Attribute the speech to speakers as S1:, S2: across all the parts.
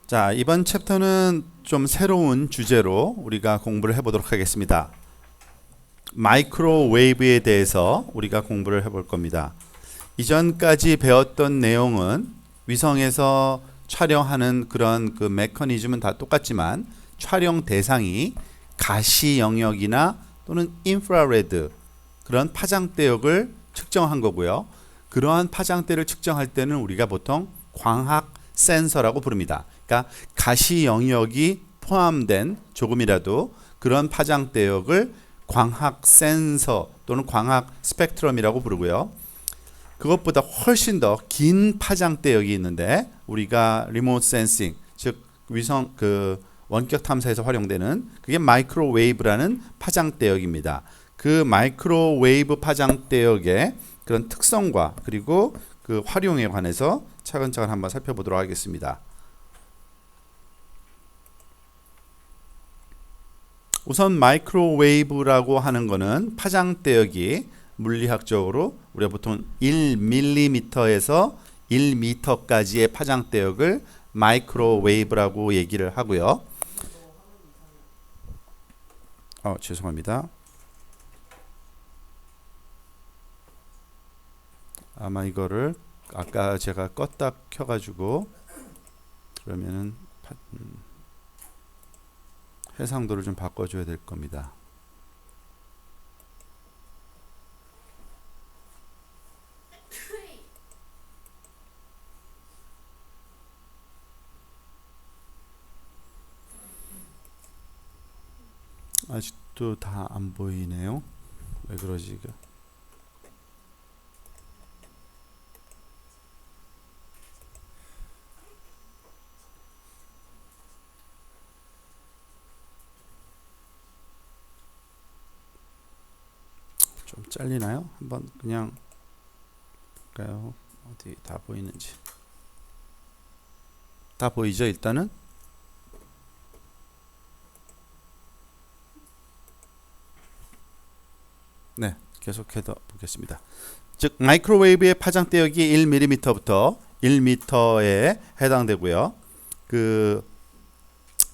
S1: 자, 이번 챕터는 좀 새로운 주제로 우리가 공부를 해보도록 하겠습니다. 마이크로웨이브에 대해서 우리가 공부를 해볼 겁니다. 이전까지 배웠던 내용은 위성에서 촬영하는 그런 그 메커니즘은 다 똑같지만 촬영 대상이 가시 영역이나 또는 인프라레드 그런 파장대역을 측정한 거고요. 그러한 파장대를 측정할 때는 우리가 보통 광학 센서라고 부릅니다. 그러니까 가시 영역이 포함된 조금이라도 그런 파장대역을 광학 센서 또는 광학 스펙트럼이라고 부르고요. 그것보다 훨씬 더 긴 파장대역이 있는데 우리가 리모트 센싱, 즉 위성 그 원격 탐사에서 활용되는 그게 마이크로웨이브라는 파장대역입니다. 그 마이크로웨이브 파장대역의 그런 특성과 그리고 그 활용에 관해서 차근차근 한번 살펴보도록 하겠습니다. 우선 마이크로웨이브라고 하는 거는 파장대역이 물리학적으로 우리가 보통 1mm에서 1m까지의 파장대역을 마이크로웨이브라고 얘기를 하고요. 죄송합니다. 아마 이거를 아까 제가 껐다 켜가지고 그러면은 해상도를 좀 바꿔줘야 될 겁니다. 아직도 다 안 보이네요. 왜 그러지 이거? 좀 잘리나요? 한번 그냥 볼까요? 어디 다 보이는지. 다 보이죠? 일단은 네, 계속해서 보겠습니다. 즉 마이크로웨이브의 파장대역이 1mm부터 1m에 해당되고요. 그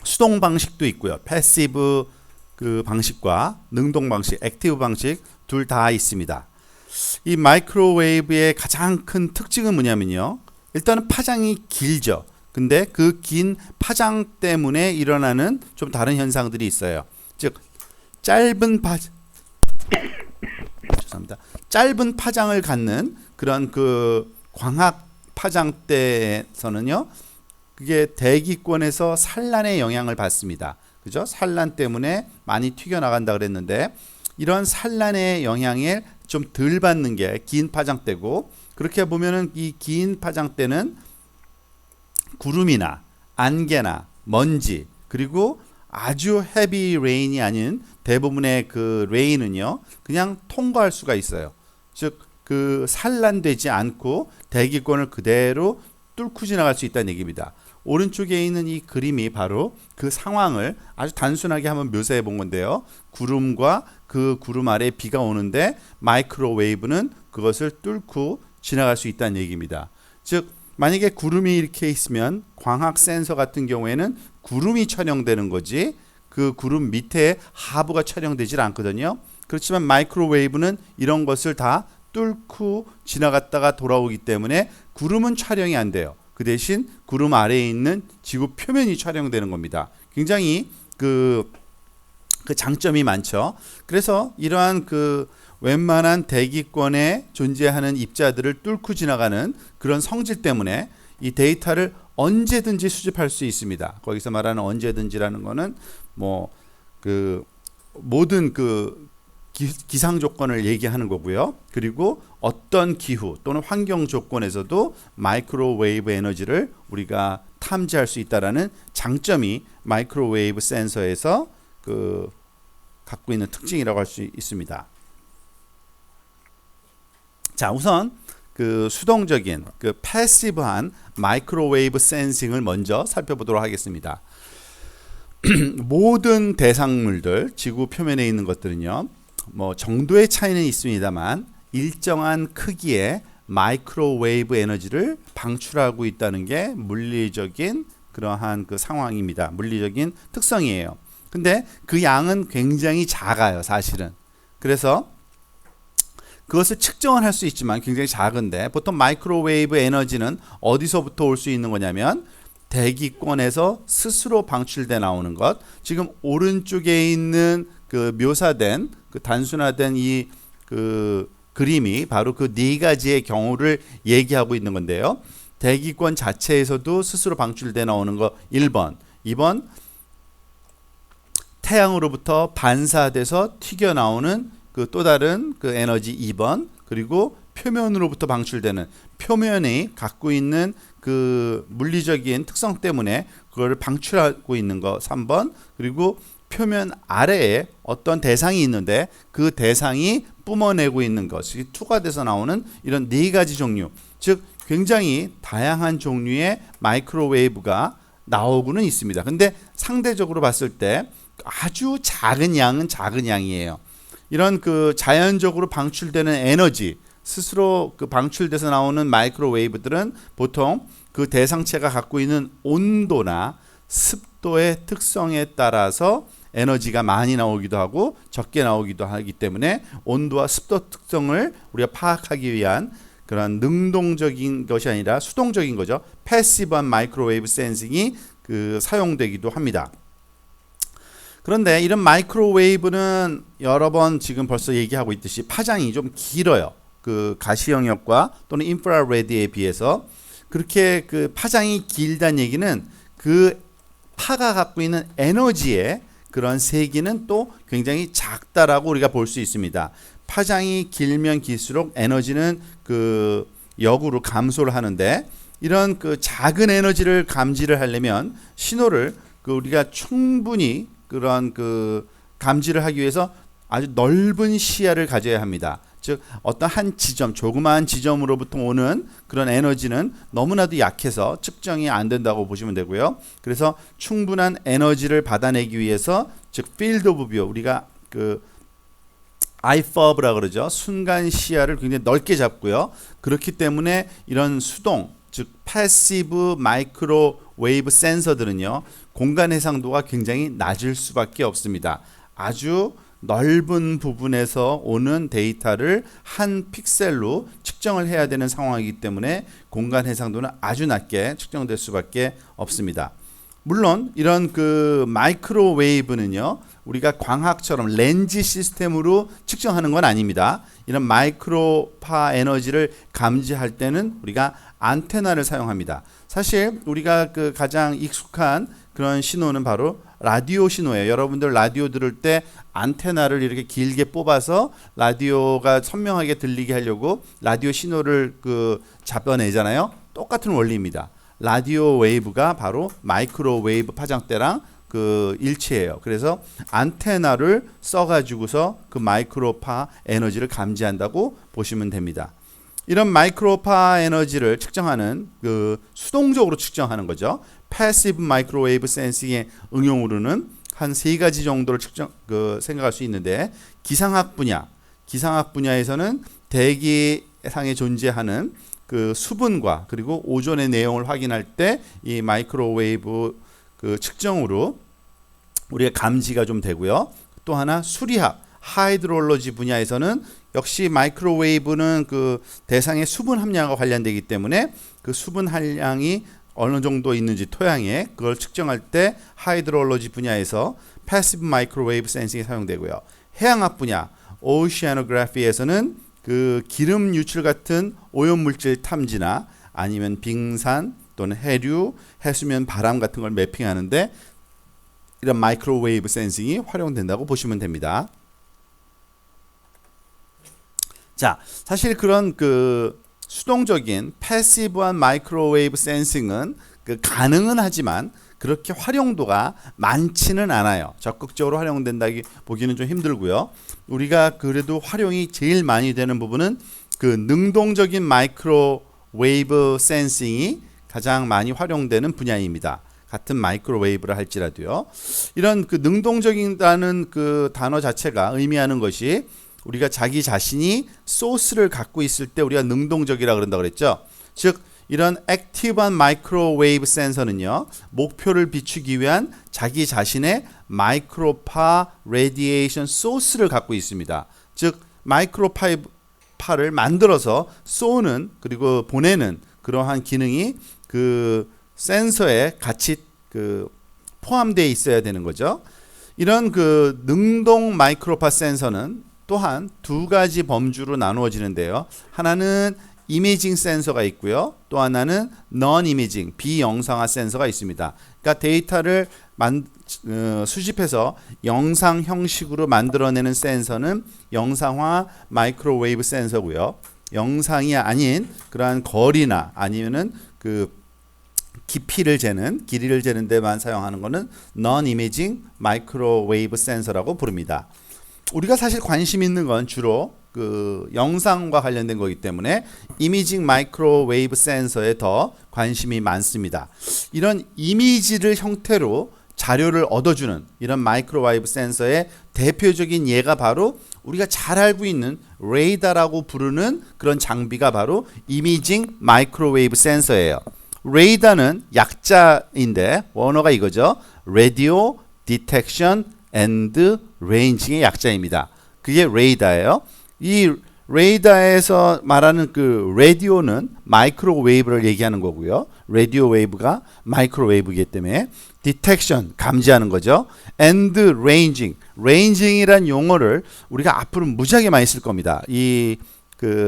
S1: 수동 방식도 있고요. 패시브 그 방식과 능동 방식, 액티브 방식 둘 다 있습니다. 이 마이크로웨이브의 가장 큰 특징은 뭐냐면요. 일단은 파장이 길죠. 근데 그 긴 파장 때문에 일어나는 좀 다른 현상들이 있어요. 즉 짧은 짧은 파장을 갖는 그런 그 광학 파장대에서는요. 그게 대기권에서 산란의 영향을 받습니다. 그죠? 산란 때문에 많이 튀겨나간다 그랬는데 이런 산란의 영향을 좀 덜 받는 게 긴 파장대고 그렇게 보면은 이 긴 파장대는 구름이나 안개나 먼지 그리고 아주 헤비 레인이 아닌 대부분의 그 레인은요 그냥 통과할 수가 있어요. 즉 그 산란되지 않고 대기권을 그대로 뚫고 지나갈 수 있다는 얘기입니다. 오른쪽에 있는 이 그림이 바로 그 상황을 아주 단순하게 한번 묘사해 본 건데요. 구름과 그 구름 아래 비가 오는데 마이크로웨이브는 그것을 뚫고 지나갈 수 있다는 얘기입니다. 즉 만약에 구름이 이렇게 있으면 광학 센서 같은 경우에는 구름이 촬영되는 거지 그 구름 밑에 하부가 촬영되질 않거든요. 그렇지만 마이크로웨이브는 이런 것을 다 뚫고 지나갔다가 돌아오기 때문에 구름은 촬영이 안 돼요. 그 대신 구름 아래에 있는 지구 표면이 촬영되는 겁니다. 굉장히 그 장점이 많죠. 그래서 이러한 그 웬만한 대기권에 존재하는 입자들을 뚫고 지나가는 그런 성질 때문에 이 데이터를 언제든지 수집할 수 있습니다. 거기서 말하는 언제든지라는 거는 뭐 그 모든 그 기상 조건을 얘기하는 거고요. 그리고 어떤 기후 또는 환경 조건에서도 마이크로웨이브 에너지를 우리가 탐지할 수 있다라는 장점이 마이크로웨이브 센서에서 그 갖고 있는 특징이라고 할 수 있습니다. 자, 우선 그 수동적인 그 패시브한 마이크로웨이브 센싱을 먼저 살펴보도록 하겠습니다. 모든 대상물들 지구 표면에 있는 것들은요. 뭐 정도의 차이는 있습니다만 일정한 크기의 마이크로웨이브 에너지를 방출하고 있다는 게 물리적인 그러한 그 상황입니다. 물리적인 특성이에요. 근데 그 양은 굉장히 작아요, 사실은. 그래서 그것을 측정을 할 수 있지만 굉장히 작은데, 보통 마이크로웨이브 에너지는 어디서부터 올 수 있는 거냐면 대기권에서 스스로 방출돼 나오는 것. 지금 오른쪽에 있는 그 묘사된 그 단순화된 이 그 그림이 바로 그 네 가지의 경우를 얘기하고 있는 건데요. 대기권 자체에서도 스스로 방출돼 나오는 거 1번, 2번 태양으로부터 반사돼서 튀겨 나오는 그 또 다른 그 에너지 2번, 그리고 표면으로부터 방출되는, 표면이 갖고 있는 그 물리적인 특성 때문에 그걸 방출하고 있는 거 3번, 그리고 표면 아래에 어떤 대상이 있는데 그 대상이 뿜어내고 있는 것이 투과돼서 나오는 이런 네 가지 종류, 즉 굉장히 다양한 종류의 마이크로웨이브가 나오고는 있습니다. 근데 상대적으로 봤을 때 아주 작은 양은 작은 양이에요. 이런 그 자연적으로 방출되는 에너지, 스스로 그 방출돼서 나오는 마이크로웨이브들은 보통 그 대상체가 갖고 있는 온도나 습도의 특성에 따라서 에너지가 많이 나오기도 하고 적게 나오기도 하기 때문에 온도와 습도 특성을 우리가 파악하기 위한 그런 능동적인 것이 아니라 수동적인 거죠. 패시브한 마이크로웨이브 센싱이 그 사용되기도 합니다. 그런데 이런 마이크로웨이브는 여러 번 지금 벌써 얘기하고 있듯이 파장이 좀 길어요. 그 가시 영역과 또는 인프라레드에 비해서. 그렇게 그 파장이 길다는 얘기는 그 파가 갖고 있는 에너지의 그런 세기는 또 굉장히 작다라고 우리가 볼 수 있습니다. 파장이 길면 길수록 에너지는 그 역으로 감소를 하는데, 이런 그 작은 에너지를 감지를 하려면 신호를 그 우리가 충분히 그런 그 감지를 하기 위해서 아주 넓은 시야를 가져야 합니다. 즉 어떤 한 지점, 조그마한 지점으로부터 오는 그런 에너지는 너무나도 약해서 측정이 안 된다고 보시면 되고요. 그래서 충분한 에너지를 받아내기 위해서, 즉 field of view, 우리가 그 IFOB라 그러죠. 순간 시야를 굉장히 넓게 잡고요. 그렇기 때문에 이런 수동, 즉 패시브 마이크로웨이브 센서들은요, 공간 해상도가 굉장히 낮을 수밖에 없습니다. 아주 넓은 부분에서 오는 데이터를 한 픽셀로 측정을 해야 되는 상황이기 때문에 공간 해상도는 아주 낮게 측정될 수밖에 없습니다. 물론 이런 그 마이크로웨이브는요, 우리가 광학처럼 렌즈 시스템으로 측정하는 건 아닙니다. 이런 마이크로파 에너지를 감지할 때는 우리가 안테나를 사용합니다. 사실 우리가 그 가장 익숙한 그런 신호는 바로 라디오 신호예요. 여러분들 라디오 들을 때 안테나를 이렇게 길게 뽑아서 라디오가 선명하게 들리게 하려고 라디오 신호를 그 잡아내잖아요. 똑같은 원리입니다. 라디오 웨이브가 바로 마이크로웨이브 파장대랑 그 일치해요. 그래서 안테나를 써가지고서 그 마이크로파 에너지를 감지한다고 보시면 됩니다. 이런 마이크로파 에너지를 측정하는 그 수동적으로 측정하는 거죠. 패시브 마이크로웨이브 센싱의 응용으로는 한 세 가지 정도를 생각할 수 있는데, 기상학 분야에서는 대기상에 존재하는 그 수분과 그리고 오존의 내용을 확인할 때 이 마이크로웨이브 그 측정으로 우리가 감지가 좀 되고요. 또 하나 수리학, 하이드롤로지 분야에서는 역시 마이크로웨이브는 그 대상의 수분 함량과 관련되기 때문에 그 수분 함량이 어느 정도 있는지 토양에 그걸 측정할 때 하이드롤로지 분야에서 패시브 마이크로웨이브 센싱이 사용되고요. 해양학 분야, 오시아노그래피에서는 그 기름 유출 같은 오염물질 탐지나 아니면 빙산 또는 해류, 해수면 바람 같은 걸 매핑하는데 이런 마이크로웨이브 센싱이 활용된다고 보시면 됩니다. 자, 사실 그런 그 수동적인 패시브한 마이크로웨이브 센싱은 그 가능은 하지만 그렇게 활용도가 많지는 않아요. 적극적으로 활용된다기 보기는 좀 힘들고요. 우리가 그래도 활용이 제일 많이 되는 부분은 그 능동적인 마이크로웨이브 센싱이 가장 많이 활용되는 분야입니다. 같은 마이크로웨이브를 할지라도요. 이런 그 능동적이라는 그 단어 자체가 의미하는 것이 우리가 자기 자신이 소스를 갖고 있을 때 우리가 능동적이라 그런다 그랬죠. 즉 이런 액티브한 마이크로웨이브 센서는요, 목표를 비추기 위한 자기 자신의 마이크로파 레디에이션 소스를 갖고 있습니다. 즉 마이크로파를 만들어서 쏘는 그리고 보내는 그러한 기능이 그 센서에 같이 포함되어 있어야 되는 거죠. 이런 능동 마이크로파 센서는 또한 두 가지 범주로 나누어지는데요. 하나는 이미징 센서가 있고요. 또 하나는 non 이미징 비영상화 센서가 있습니다. 그러니까 데이터를 수집해서 영상 형식으로 만들어내는 센서는 영상화 마이크로웨이브 센서고요. 영상이 아닌 그러한 거리나 아니면은 깊이를 재는 길이를 재는 데만 사용하는 것은 non 이미징 마이크로웨이브 센서라고 부릅니다. 우리가 사실 관심 있는 건 주로 영상과 관련된 거기 때문에 이미징 마이크로웨이브 센서에 더 관심이 많습니다. 이런 이미지를 형태로 자료를 얻어주는 이런 마이크로웨이브 센서의 대표적인 예가 바로 우리가 잘 알고 있는 레이더라고 부르는 그런 장비가 바로 이미징 마이크로웨이브 센서예요. 레이더는 약자인데 원어가 이거죠. Radio Detection and Ranging의 약자입니다. 그게 레이더예요. 이 레이더에서 말하는 라디오는 마이크로웨이브를 얘기하는 거고요. 라디오 웨이브가 마이크로웨이브이기 때문에 디텍션 감지하는 거죠. and ranging이란 용어를 우리가 앞으로 무지하게 많이 쓸 겁니다. 이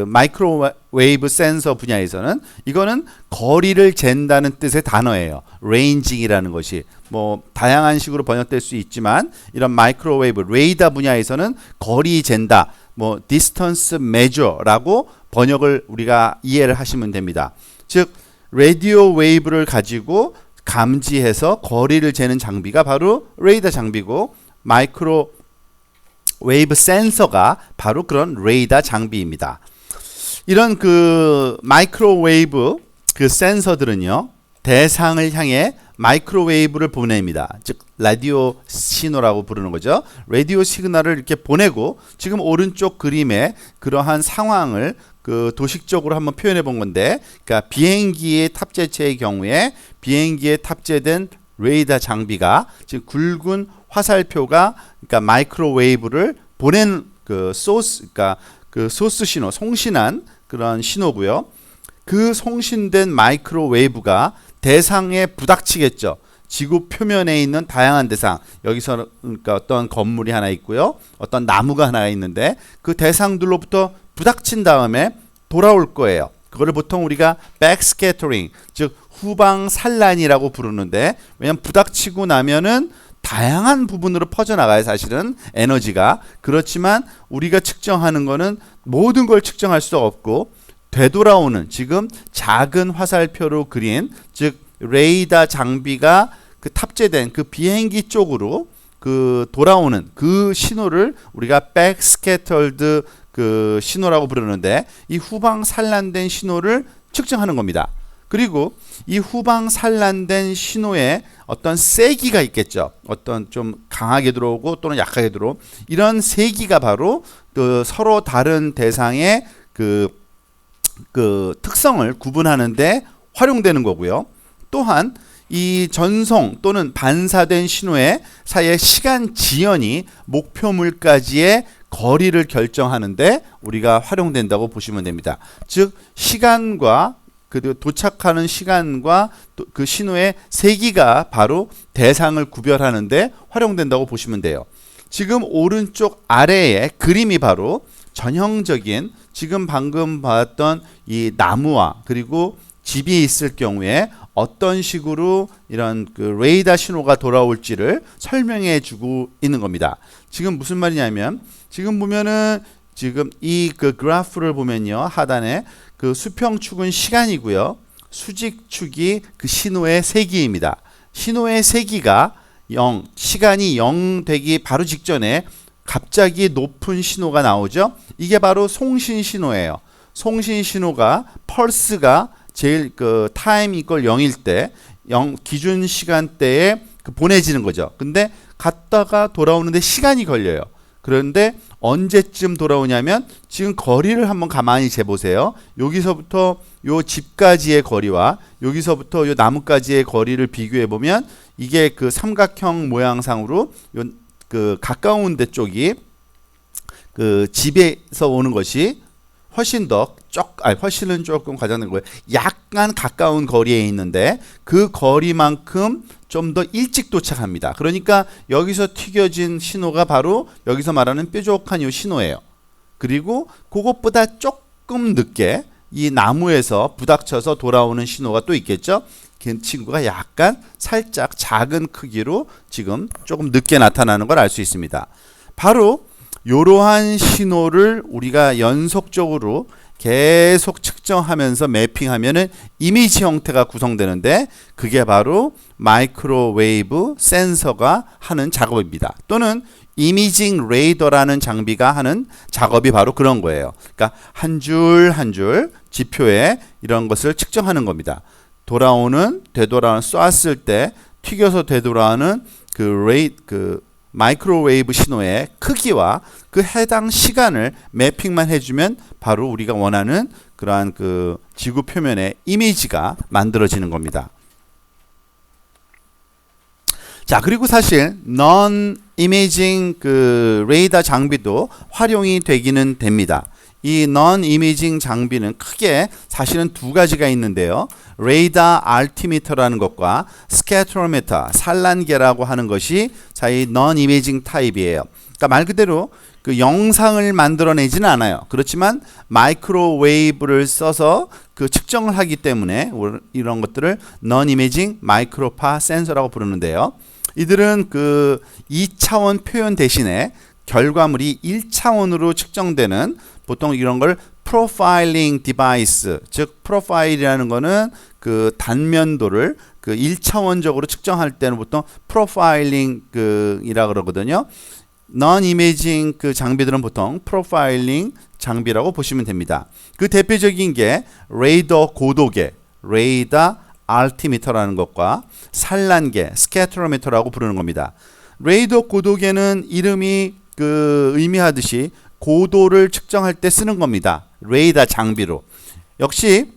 S1: 마이크로웨이브 센서 분야에서는 이거는 거리를 잰다는 뜻의 단어예요. ranging이라는 것이 다양한 식으로 번역될 수 있지만 이런 마이크로웨이브 레이더 분야에서는 거리 잰다. distance measure라고 번역을 우리가 이해를 하시면 됩니다. 즉 라디오 웨이브를 가지고 감지해서 거리를 재는 장비가 바로 레이더 장비고 마이크로웨이브 센서가 바로 그런 레이더 장비입니다. 이런 마이크로웨이브 센서들은요, 대상을 향해 마이크로웨이브를 보냅니다. 즉 라디오 신호라고 부르는 거죠. 라디오 시그널을 이렇게 보내고 지금 오른쪽 그림에 그러한 상황을 도식적으로 한번 표현해 본 건데, 그러니까 비행기의 탑재체의 경우에 비행기에 탑재된 레이더 장비가 지금 굵은 화살표가 그러니까 마이크로웨이브를 보낸 그러니까 소스 신호, 송신한 그런 신호고요. 그 송신된 마이크로웨이브가 대상에 부닥치겠죠. 지구 표면에 있는 다양한 대상, 여기서 그러니까 어떤 건물이 하나 있고요, 어떤 나무가 하나 있는데 그 대상들로부터 부닥친 다음에 돌아올 거예요. 그거를 보통 우리가 backscattering, 즉 후방 산란이라고 부르는데, 왜냐면 부닥치고 나면은 다양한 부분으로 퍼져나가요. 사실은 에너지가. 그렇지만 우리가 측정하는 거는 모든 걸 측정할 수 없고 되돌아오는, 지금 작은 화살표로 그린, 즉 레이더 장비가 탑재된 비행기 쪽으로 돌아오는 그 신호를 우리가 backscattered 신호라고 부르는데, 이 후방 산란된 신호를 측정하는 겁니다. 그리고 이 후방 산란된 신호에 어떤 세기가 있겠죠. 어떤 좀 강하게 들어오고 또는 약하게 들어오고, 이런 세기가 바로 서로 다른 대상의 특성을 구분하는데 활용되는 거고요. 또한 이 전송 또는 반사된 신호의 사이의 시간 지연이 목표물까지의 거리를 결정하는데 우리가 활용된다고 보시면 됩니다. 즉 시간과 도착하는 시간과 그 신호의 세기가 바로 대상을 구별하는데 활용된다고 보시면 돼요. 지금 오른쪽 아래에 그림이 바로 전형적인 지금 방금 봤던 이 나무와 그리고 집이 있을 경우에 어떤 식으로 이런 레이더 신호가 돌아올지를 설명해 주고 있는 겁니다. 지금 무슨 말이냐면, 지금 보면은 지금 이 그래프를 보면요, 하단에 수평축은 시간이고요, 수직축이 신호의 세기입니다. 신호의 세기가 0, 시간이 0 되기 바로 직전에 갑자기 높은 신호가 나오죠. 이게 바로 송신 신호예요. 송신 신호가 펄스가 제일 타임 이퀄 0일 때 기준 시간대에 보내지는 거죠. 근데 갔다가 돌아오는데 시간이 걸려요. 그런데 언제쯤 돌아오냐면 지금 거리를 한번 가만히 재보세요. 여기서부터 요 집까지의 거리와 여기서부터 요 나무까지의 거리를 비교해 보면 이게 그 삼각형 모양상으로 요 그 가까운 데 쪽이 그 집에서 오는 것이 훨씬 더 훨씬은 조금 과장된 거예요. 약간 가까운 거리에 있는데 그 거리만큼 좀 더 일찍 도착합니다. 그러니까 여기서 튀겨진 신호가 바로 여기서 말하는 뾰족한 이 신호예요. 그리고 그것보다 조금 늦게 이 나무에서 부닥쳐서 돌아오는 신호가 또 있겠죠. 그 친구가 약간 살짝 작은 크기로 지금 조금 늦게 나타나는 걸 알 수 있습니다. 바로 이러한 신호를 우리가 연속적으로 계속 측정하면서 매핑하면은 이미지 형태가 구성되는데 그게 바로 마이크로웨이브 센서가 하는 작업입니다. 또는 이미징 레이더라는 장비가 하는 작업이 바로 그런 거예요. 그러니까 한 줄 한 줄 지표에 이런 것을 측정하는 겁니다. 되돌아오는 쐈을 때 튀겨서 되돌아오는 그 마이크로웨이브 신호의 크기와 그 해당 시간을 매핑만 해주면 바로 우리가 원하는 그러한 그 지구 표면의 이미지가 만들어지는 겁니다. 자, 그리고 사실 non-imaging 그 레이더 장비도 활용이 되기는 됩니다. 이 non-imaging 장비는 크게 사실은 두 가지가 있는데요. 레이더 알티미터라는 것과 스캐터로미터, 산란계라고 하는 것이 이 non-imaging 타입이에요. 그러니까 말 그대로 그 영상을 만들어내지는 않아요. 그렇지만 마이크로웨이브를 써서 그 측정을 하기 때문에 이런 것들을 non-imaging 마이크로파 센서라고 부르는데요. 이들은 그 2차원 표현 대신에 결과물이 1차원으로 측정되는 보통 이런 걸 프로파일링 디바이스, 즉 프로파일이라는 거는 그 단면도를 그 1차원적으로 측정할 때는 보통 프로파일링 이라 그러거든요. non imaging 그 장비들은 보통 프로파일링 장비라고 보시면 됩니다. 그 대표적인 게 레이더 고도계, 레이더 알티미터라는 것과 산란계, 스캐터로미터라고 부르는 겁니다. 레이더 고도계는 이름이 의미하듯이 고도를 측정할 때 쓰는 겁니다. 레이더 장비로. 역시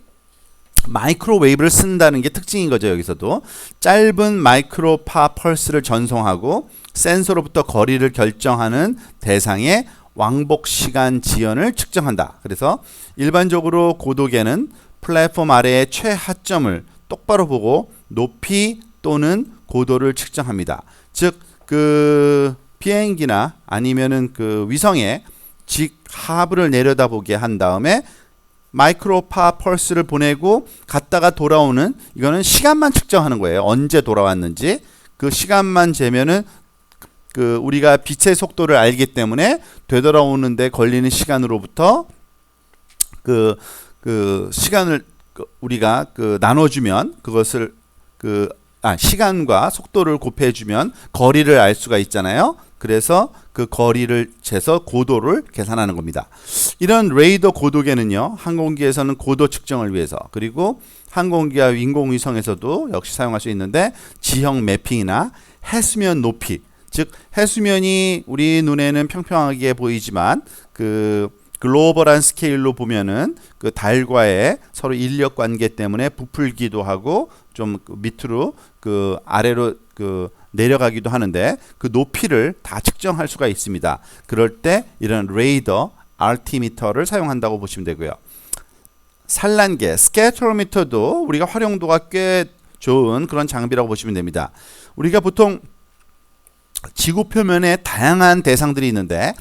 S1: 마이크로웨이브를 쓴다는 게 특징인 거죠. 여기서도 짧은 마이크로파 펄스를 전송하고 센서로부터 거리를 결정하는 대상의 왕복 시간 지연을 측정한다. 그래서 일반적으로 고도계는 플랫폼 아래의 최하점을 똑바로 보고 높이 또는 고도를 측정합니다. 즉 비행기나 아니면은 위성에 직하부를 내려다보게 한 다음에 마이크로파 펄스를 보내고 갔다가 돌아오는 이거는 시간만 측정하는 거예요. 언제 돌아왔는지 그 시간만 재면은 우리가 빛의 속도를 알기 때문에 되돌아오는데 걸리는 시간으로부터 시간을 우리가 나눠주면 그것을 시간과 속도를 곱해주면 거리를 알 수가 있잖아요. 그래서 그 거리를 재서 고도를 계산하는 겁니다. 이런 레이더 고도계는요, 항공기에서는 고도 측정을 위해서, 그리고 항공기와 인공위성에서도 역시 사용할 수 있는데 지형 매핑이나 해수면 높이, 즉 해수면이 우리 눈에는 평평하게 보이지만 글로벌한 스케일로 보면은 달과의 서로 인력 관계 때문에 부풀기도 하고 좀 밑으로 아래로 내려가기도 하는데 그 높이를 다 측정할 수가 있습니다. 그럴 때 이런 레이더 알티미터를 사용한다고 보시면 되고요. 산란계 스캐터로미터도 우리가 활용도가 꽤 좋은 그런 장비라고 보시면 됩니다. 우리가 보통 지구 표면에 다양한 대상들이 있는데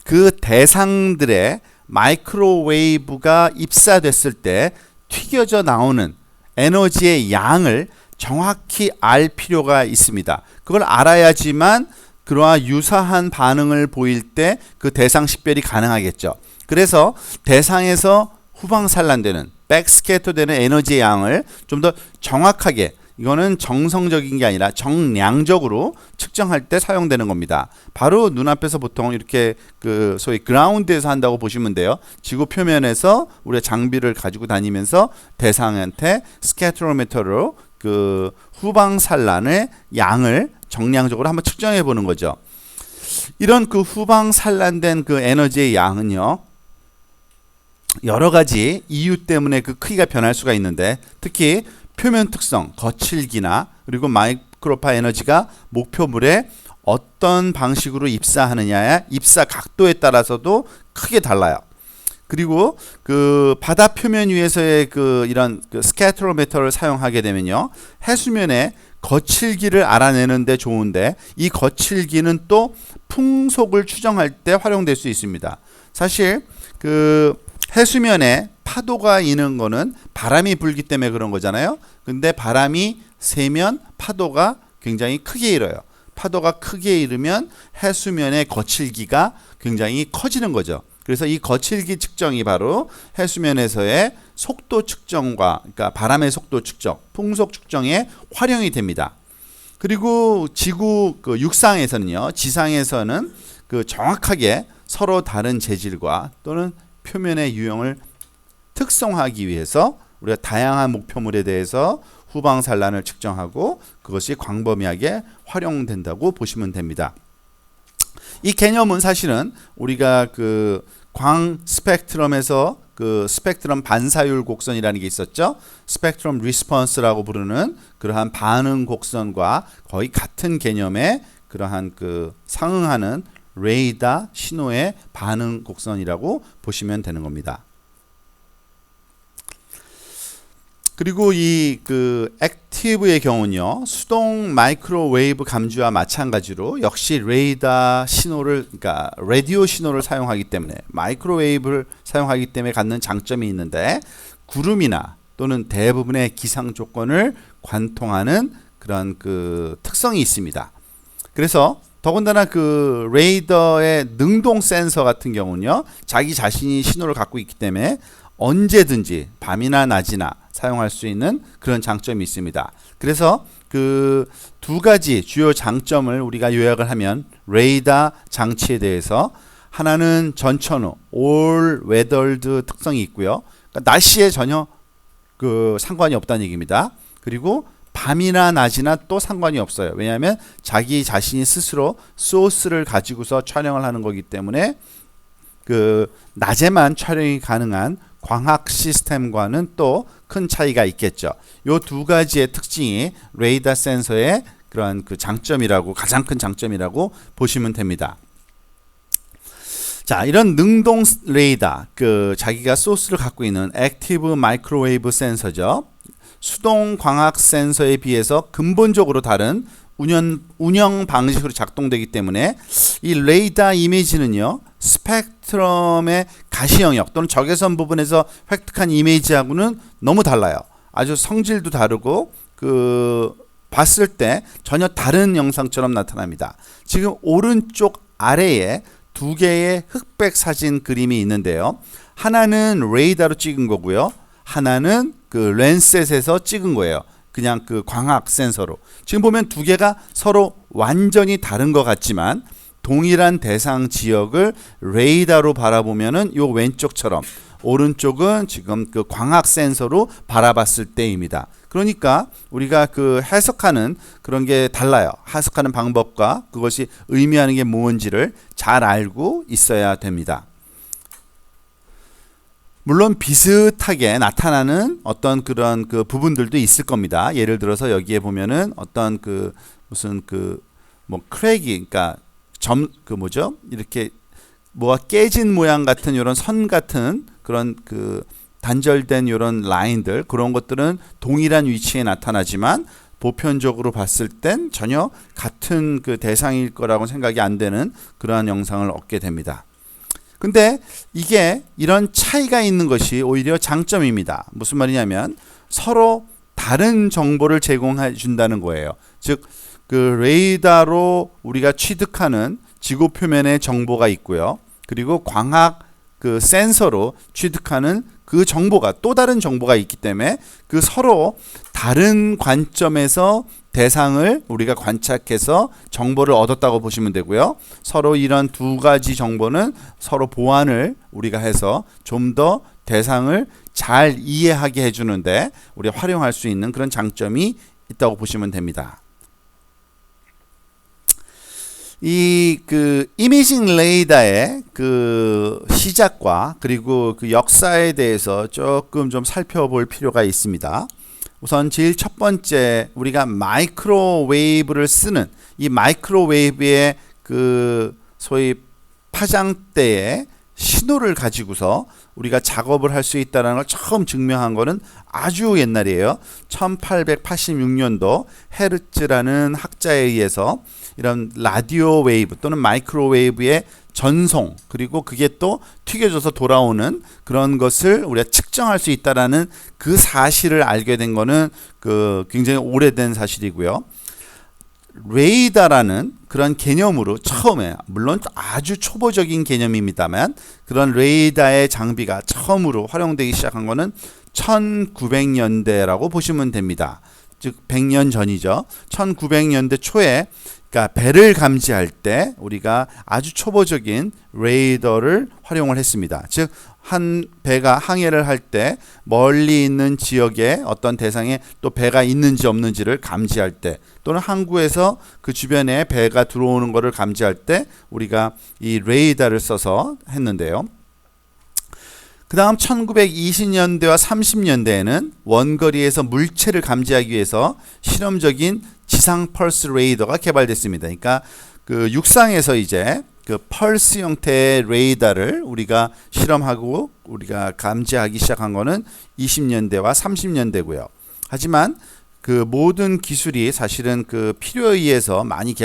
S1: 그 대상들의 마이크로웨이브가 입사됐을 때 튀겨져 나오는 에너지의 양을 정확히 알 필요가 있습니다. 그걸 알아야지만 그러한 유사한 반응을 보일 때 그 대상 식별이 가능하겠죠. 그래서 대상에서 후방 산란되는 백스캐터되는 에너지의 양을 좀 더 정확하게, 이거는 정성적인 게 아니라 정량적으로 측정할 때 사용되는 겁니다. 바로 눈앞에서 보통 이렇게 소위 그라운드에서 한다고 보시면 돼요. 지구 표면에서 우리가 장비를 가지고 다니면서 대상한테 스캐터로미터로 후방 산란의 양을 정량적으로 한번 측정해 보는 거죠. 이런 그 후방 산란된 그 에너지의 양은요, 여러 가지 이유 때문에 그 크기가 변할 수가 있는데, 특히 표면 특성, 거칠기나 그리고 마이크로파 에너지가 목표물에 어떤 방식으로 입사하느냐의 입사 각도에 따라서도 크게 달라요. 그리고 그 바다 표면 위에서의 그 이런 그 스캐터로미터를 사용하게 되면요, 해수면에 거칠기를 알아내는데 좋은데, 이 거칠기는 또 풍속을 추정할 때 활용될 수 있습니다. 사실 그 해수면에 파도가 있는 거는 바람이 불기 때문에 그런 거잖아요. 근데 바람이 세면 파도가 굉장히 크게 일어요. 파도가 크게 일으면 해수면의 거칠기가 굉장히 커지는 거죠. 그래서 이 거칠기 측정이 바로 해수면에서의 속도 측정과, 그러니까 바람의 속도 측정, 풍속 측정에 활용이 됩니다. 그리고 지구 그 육상에서는요, 지상에서는 그 정확하게 서로 다른 재질과 또는 표면의 유형을 특성화하기 위해서 우리가 다양한 목표물에 대해서 후방 산란을 측정하고 그것이 광범위하게 활용된다고 보시면 됩니다. 이 개념은 사실은 우리가 그 광 스펙트럼에서 그 스펙트럼 반사율 곡선이라는 게 있었죠. 스펙트럼 리스폰스라고 부르는 그러한 반응 곡선과 거의 같은 개념의 그러한 그 상응하는 레이더 신호의 반응 곡선이라고 보시면 되는 겁니다. 그리고 이 그 액티브의 경우는요, 수동 마이크로웨이브 감지와 마찬가지로 역시 레이더 신호를, 그러니까 라디오 신호를 사용하기 때문에, 마이크로웨이브를 사용하기 때문에 갖는 장점이 있는데, 구름이나 또는 대부분의 기상 조건을 관통하는 그런 그 특성이 있습니다. 그래서 더군다나 그 레이더의 능동 센서 같은 경우는요, 자기 자신이 신호를 갖고 있기 때문에 언제든지 밤이나 낮이나 사용할 수 있는 그런 장점이 있습니다. 그래서 그 두 가지 주요 장점을 우리가 요약을 하면, 레이더 장치에 대해서 하나는 전천후, all weathered 특성이 있고요. 그러니까 날씨에 전혀 그 상관이 없다는 얘기입니다. 그리고 밤이나 낮이나 또 상관이 없어요. 왜냐하면 자기 자신이 스스로 소스를 가지고서 촬영을 하는 거기 때문에 그 낮에만 촬영이 가능한 광학 시스템과는 또 큰 차이가 있겠죠. 이 두 가지의 특징이 레이더 센서의 그러한 그 장점이라고, 가장 큰 장점이라고 보시면 됩니다. 자, 이런 능동 레이더, 그 자기가 소스를 갖고 있는 액티브 마이크로웨이브 센서죠. 수동 광학 센서에 비해서 근본적으로 다른 운영 방식으로 작동되기 때문에 이 레이더 이미지는요, 스펙트럼의 가시 영역 또는 적외선 부분에서 획득한 이미지하고는 너무 달라요. 아주 성질도 다르고 그 봤을 때 전혀 다른 영상처럼 나타납니다. 지금 오른쪽 아래에 두 개의 흑백 사진 그림이 있는데요, 하나는 레이더로 찍은 거고요, 하나는 그 랜셋에서 찍은 거예요. 그냥 그 광학 센서로. 지금 보면 두 개가 서로 완전히 다른 것 같지만 동일한 대상 지역을 레이더로 바라보면은 요 왼쪽처럼, 오른쪽은 지금 그 광학 센서로 바라봤을 때입니다. 그러니까 우리가 그 해석하는 그런 게 달라요. 해석하는 방법과 그것이 의미하는 게 뭔지를 잘 알고 있어야 됩니다. 물론 비슷하게 나타나는 어떤 그런 그 부분들도 있을 겁니다. 예를 들어서 여기에 보면은 어떤 그 무슨 그 뭐 크랙이, 그러니까 그 뭐죠? 이렇게 뭐가 깨진 모양 같은 이런 선 같은 그런 그 단절된 이런 라인들, 그런 것들은 동일한 위치에 나타나지만 보편적으로 봤을 땐 전혀 같은 그 대상일 거라고 생각이 안 되는 그러한 영상을 얻게 됩니다. 근데 이게 이런 차이가 있는 것이 오히려 장점입니다. 무슨 말이냐면 서로 다른 정보를 제공해 준다는 거예요. 즉 그 레이더로 우리가 취득하는 지구 표면의 정보가 있고요. 그리고 광학 그 센서로 취득하는 그 정보가, 또 다른 정보가 있기 때문에 그 서로 다른 관점에서 대상을 우리가 관찰해서 정보를 얻었다고 보시면 되고요. 서로 이런 두 가지 정보는 서로 보완을 우리가 해서 좀 더 대상을 잘 이해하게 해주는데 우리가 활용할 수 있는 그런 장점이 있다고 보시면 됩니다. 이 그 이미징 레이더의 그 시작과 그리고 그 역사에 대해서 조금 좀 살펴볼 필요가 있습니다. 우선 제일 첫 번째, 우리가 마이크로웨이브를 쓰는 이 마이크로웨이브의 그 소위 파장대의 신호를 가지고서 우리가 작업을 할 수 있다는 걸 처음 증명한 거는 아주 옛날이에요. 1886년도 헤르츠라는 학자에 의해서 이런 라디오 웨이브 또는 마이크로웨이브의 전송, 그리고 그게 또 튀겨져서 돌아오는 그런 것을 우리가 측정할 수 있다라는 그 사실을 알게 된 거는 그 굉장히 오래된 사실이고요. 레이더라는 그런 개념으로 처음에, 물론 아주 초보적인 개념입니다만, 그런 레이더의 장비가 처음으로 활용되기 시작한 거는 1900년대라고 보시면 됩니다. 즉 100년 전이죠. 1900년대 초에, 그러니까 배를 감지할 때 우리가 아주 초보적인 레이더를 활용을 했습니다. 즉 한 배가 항해를 할 때 멀리 있는 지역에 어떤 대상에 또 배가 있는지 없는지를 감지할 때, 또는 항구에서 그 주변에 배가 들어오는 것을 감지할 때 우리가 이 레이더를 써서 했는데요. 그 다음 1920년대와 30년대에는 원거리에서 물체를 감지하기 위해서 실험적인 지상 펄스 레이더가 개발됐습니다. 그러니까 그 육상에서 이제 그 펄스 형태의 레이더를 우리가 실험하고 우리가 감지하기 시작한 거는 20년대와 30년대고요. 하지만 그 모든 기술이 사실은 그 필요에 의해서 많이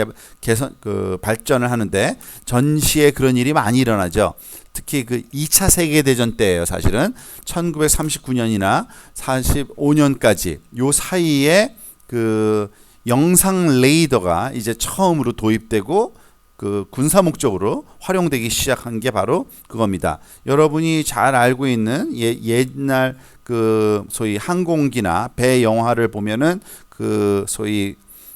S1: 발전을 하는데, 전시에 그런 일이 많이 일어나죠. 특히 그 2차 세계대전 때예요. 사실은 1939년이나 45년까지 요 사이에 그 영상 레이더가 이제 처음으로 도입되고 그 군사 목적으로 활용되기 시작한 게 바로 그겁니다. 여러분이 잘 알고 있는 옛날 그 소위 항공기나 배 영화를 보면은 그 소위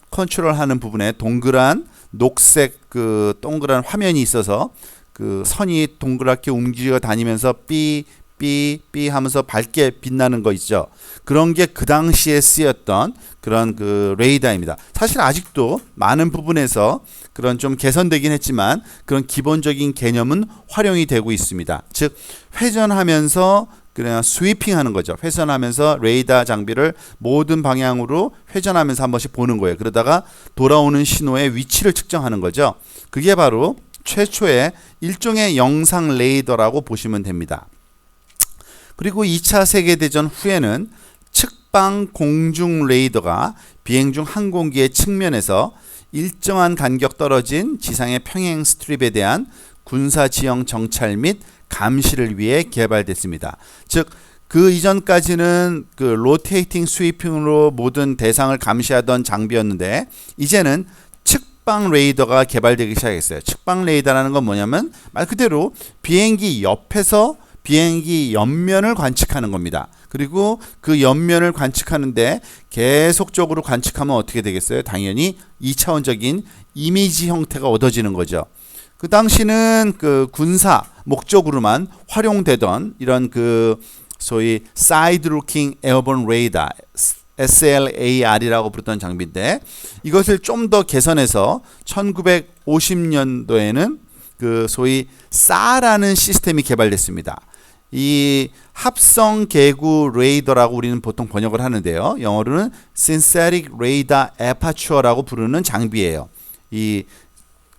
S1: 컨트롤하는 부분에 동그란 녹색 그 동그란 화면이 있어서 그 선이 동그랗게 움직여 다니면서 삐 하면서 밝게 빛나는 거 있죠. 그런 게 그 당시에 쓰였던 그런 그 레이더입니다. 사실 아직도 많은 부분에서 그런 좀 개선되긴 했지만 그런 기본적인 개념은 활용이 되고 있습니다. 즉 회전하면서 그냥 스위핑하는 거죠. 회전하면서 레이더 장비를 모든 방향으로 회전하면서 한 번씩 보는 거예요. 그러다가 돌아오는 신호의 위치를 측정하는 거죠. 그게 바로 최초의 일종의 영상 레이더라고 보시면 됩니다. 그리고 2차 세계대전 후에는 측방 공중 레이더가 비행 중 항공기의 측면에서 일정한 간격 떨어진 지상의 평행 스트립에 대한 군사 지형 정찰 및 감시를 위해 개발됐습니다. 즉 그 이전까지는 그 로테이팅 스위핑으로 모든 대상을 감시하던 장비였는데, 이제는 측방 레이더가 개발되기 시작했어요. 측방 레이더라는 건 뭐냐면 말 그대로 비행기 옆에서 비행기 옆면을 관측하는 겁니다. 그리고 그 옆면을 관측하는데 계속적으로 관측하면 어떻게 되겠어요? 당연히 2차원적인 이미지 형태가 얻어지는 거죠. 그 당시는 그 군사 목적으로만 활용되던 이런 그 소위 사이드 루킹 에어본 레이더 SLAR이라고 부르던 장비인데, 이것을 좀 더 개선해서 1950년도에는 그 소위 SAR라는 시스템이 개발됐습니다. 이 합성 개구 레이더라고 우리는 보통 번역을 하는데요. 영어로는 Synthetic Radar Aperture라고 부르는 장비예요. 이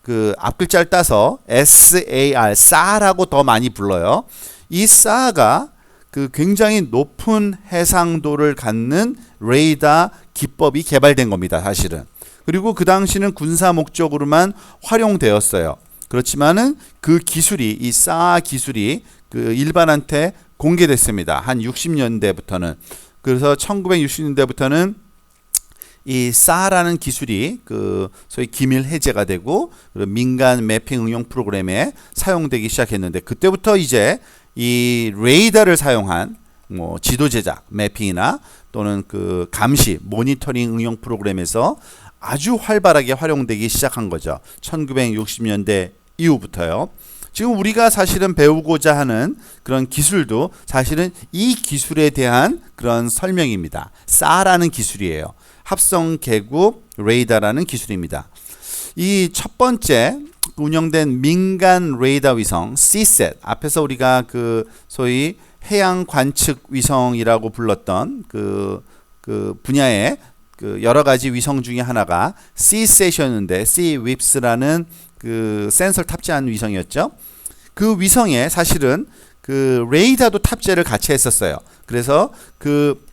S1: 그 앞글자를 따서 SAR, SAR라고 더 많이 불러요. 이 SAR가 그 굉장히 높은 해상도를 갖는 레이더 기법이 개발된 겁니다, 사실은. 그리고 그 당시는 군사 목적으로만 활용되었어요. 그렇지만은 그 기술이, 이 SAR 기술이 그 일반한테 공개됐습니다. 한 60년대부터는. 그래서 1960년대부터는 이 SAR라는 기술이 그 소위 기밀 해제가 되고 민간 매핑 응용 프로그램에 사용되기 시작했는데, 그때부터 이제 이 레이더를 사용한 뭐 지도 제작, 매핑이나 또는 그 감시, 모니터링 응용 프로그램에서 아주 활발하게 활용되기 시작한 거죠. 1960년대 이후부터요. 지금 우리가 사실은 배우고자 하는 그런 기술도 사실은 이 기술에 대한 그런 설명입니다. SAR라는 기술이에요. 합성 개구 레이더라는 기술입니다. 이 첫 번째 운영된 민간 레이더 위성 CSAT, 앞에서 우리가 그 소위 해양 관측 위성이라고 불렀던 그 분야의 그 여러 가지 위성 중에 하나가 CSAT이었는데, CWIPS라는 그 센서를 탑재한 위성이었죠. 그 위성에 사실은 그 레이더도 탑재를 같이 했었어요. 그래서 그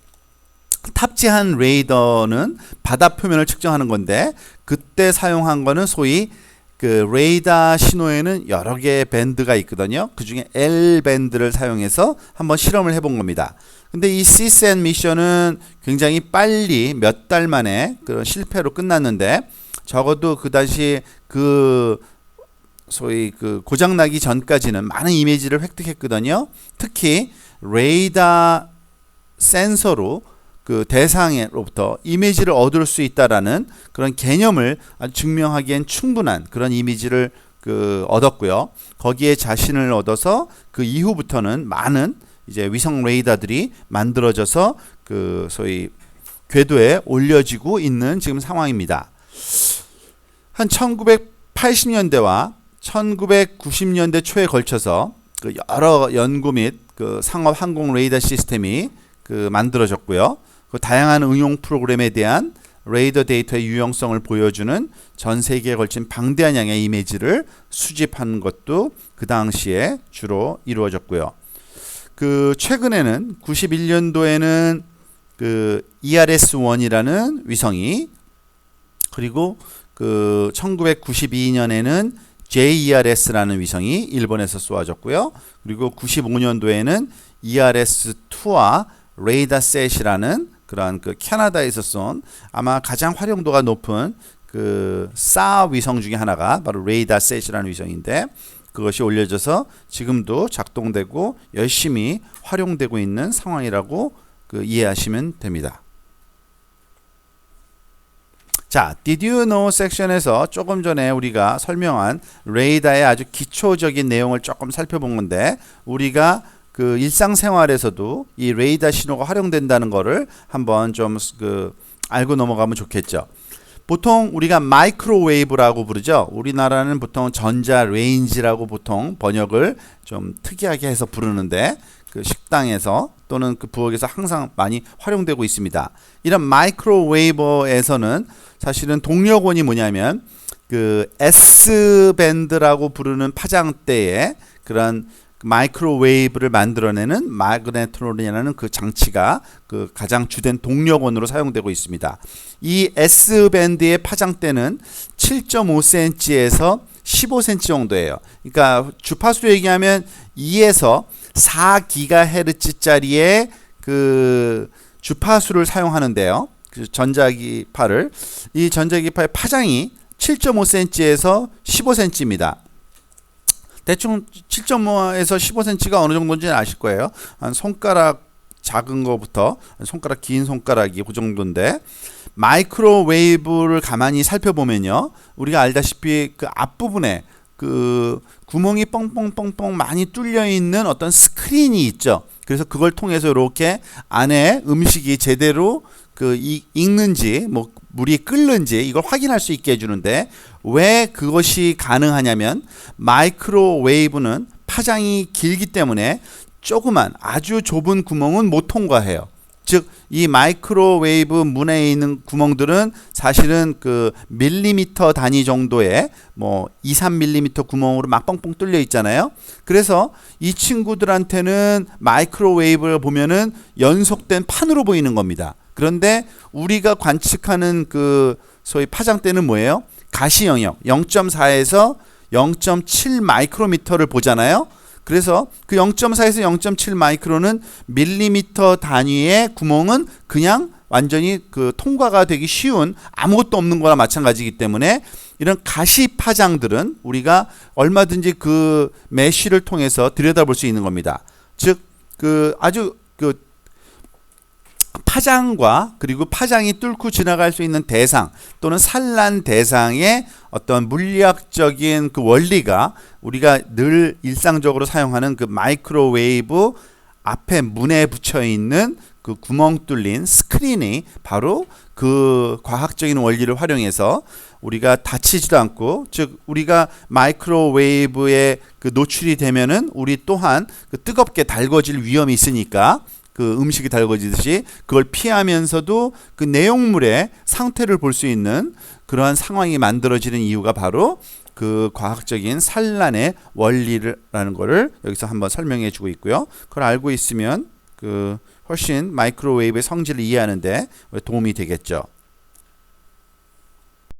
S1: 탑재한 레이더는 바다 표면을 측정하는 건데, 그때 사용한 거는 소위 그 레이더 신호에는 여러 개의 밴드가 있거든요. 그 중에 L 밴드를 사용해서 한번 실험을 해본 겁니다. 근데 이 CSAT 미션은 굉장히 빨리 몇 달 만에 그 실패로 끝났는데, 적어도 그 당시 그 소위 그 고장나기 전까지는 많은 이미지를 획득했거든요. 특히 레이더 센서로 그 대상으로부터 이미지를 얻을 수 있다라는 그런 개념을 증명하기엔 충분한 그런 이미지를 그 얻었고요. 거기에 자신을 얻어서 그 이후부터는 많은 이제 위성 레이더들이 만들어져서 그 소위 궤도에 올려지고 있는 지금 상황입니다. 한 1980년대와 1990년대 초에 걸쳐서 그 여러 연구 및 그 상업 항공 레이더 시스템이 그 만들어졌고요. 그 다양한 응용 프로그램에 대한 레이더 데이터의 유용성을 보여주는 전 세계에 걸친 방대한 양의 이미지를 수집한 것도 그 당시에 주로 이루어졌고요. 그 최근에는 91년도에는 그 ERS-1이라는 위성이, 그리고 그 1992년에는 JERS라는 위성이 일본에서 쏘아졌고요. 그리고 95년도에는 ERS-2와 레이더셋이라는 그런 그 캐나다에서 쏜 아마 가장 활용도가 높은 그 사 위성 중에 하나가 바로 레이더셋이라는 위성인데, 그것이 올려져서 지금도 작동되고 열심히 활용되고 있는 상황이라고 그 이해하시면 됩니다. 자, Did you know 섹션에서 조금 전에 우리가 설명한 레이더의 아주 기초적인 내용을 조금 살펴본 건데, 우리가 그 일상생활에서도 이 레이더 신호가 활용된다는 거를 한번 좀 그 알고 넘어가면 좋겠죠. 보통 우리가 마이크로웨이브라고 부르죠. 우리나라는 보통 전자 레인지라고 보통 번역을 좀 특이하게 해서 부르는데, 그 식당에서 또는 그 부엌에서 항상 많이 활용되고 있습니다. 이런 마이크로웨이브에서는 사실은 동력원이 뭐냐면 그 S밴드라고 부르는 파장대에 그런 마이크로웨이브를 만들어내는 마그네트론이라는 그 장치가 그 가장 주된 동력원으로 사용되고 있습니다. 이 S밴드의 파장대는 7.5cm에서 15cm 정도예요. 그러니까 주파수로 얘기하면 2에서 4GHz짜리의 그 주파수를 사용하는데요. 그 전자기파를, 이 전자기파의 파장이 7.5cm에서 15cm입니다. 대충 7.5에서 15cm가 어느 정도인지는 아실 거예요. 한 손가락 작은 거부터 손가락 긴 손가락이 그 정도인데, 마이크로웨이브를 가만히 살펴보면요, 우리가 알다시피 그 앞부분에 그 구멍이 뻥뻥뻥뻥 많이 뚫려 있는 어떤 스크린이 있죠. 그래서 그걸 통해서 이렇게 안에 음식이 제대로 그 익는지 뭐 물이 끓는지 이걸 확인할 수 있게 해주는데, 왜 그것이 가능하냐면 마이크로웨이브는 파장이 길기 때문에 조그만 아주 좁은 구멍은 못 통과해요. 즉 이 마이크로웨이브 문에 있는 구멍들은 사실은 그 밀리미터 단위 정도의 뭐 2, 3mm 구멍으로 막 뻥뻥 뚫려 있잖아요. 그래서 이 친구들한테는 마이크로웨이브를 보면은 연속된 판으로 보이는 겁니다. 그런데 우리가 관측하는 그 소위 파장대는 뭐예요? 가시 영역 0.4에서 0.7 마이크로미터를 보잖아요. 그래서 그 0.4에서 0.7 마이크로는 밀리미터 단위의 구멍은 그냥 완전히 그 통과가 되기 쉬운 아무것도 없는 거나 마찬가지이기 때문에, 이런 가시 파장들은 우리가 얼마든지 그 메쉬를 통해서 들여다볼 수 있는 겁니다. 즉 그 아주 그 파장과 그리고 파장이 뚫고 지나갈 수 있는 대상 또는 산란 대상의 어떤 물리학적인 그 원리가 우리가 늘 일상적으로 사용하는 그 마이크로웨이브 앞에 문에 붙여 있는 그 구멍 뚫린 스크린이 바로 그 과학적인 원리를 활용해서 우리가 다치지도 않고, 즉 우리가 마이크로웨이브에 그 노출이 되면은 우리 또한 그 뜨겁게 달궈질 위험이 있으니까 그 음식이 달궈지듯이 그걸 피하면서도 그 내용물의 상태를 볼 수 있는 그러한 상황이 만들어지는 이유가 바로 그 과학적인 산란의 원리라는 거를 여기서 한번 설명해 주고 있고요. 그걸 알고 있으면 그 훨씬 마이크로웨이브의 성질을 이해하는데 도움이 되겠죠.